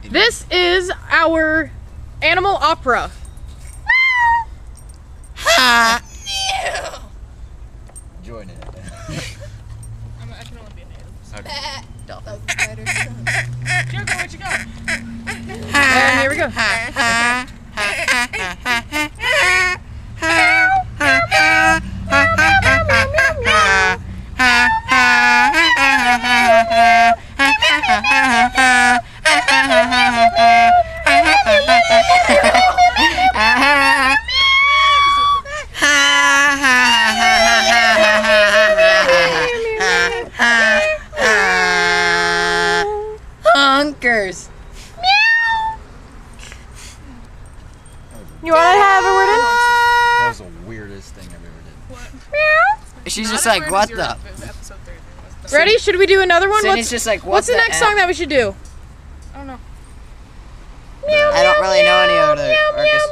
This is our animal opera. Ha! Join it. I can only be a native. Okay. That was a spider's son. Jericho, where'd you go? And here we go. Honkers. You want to have a word in? That was the weirdest thing I've ever did. She's just like, what the? Ready? Should we do another one? Sydney's just like, what's the next song that we should do? I don't know. I don't really know any other artists.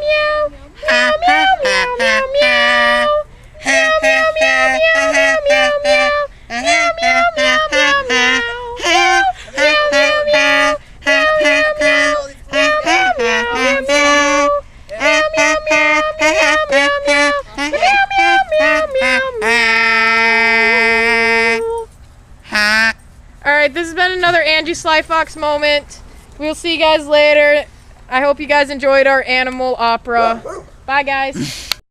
Alright, this has been another anjieslyfox moment. We'll see you guys later. I hope you guys enjoyed our animal opera. Bye, guys.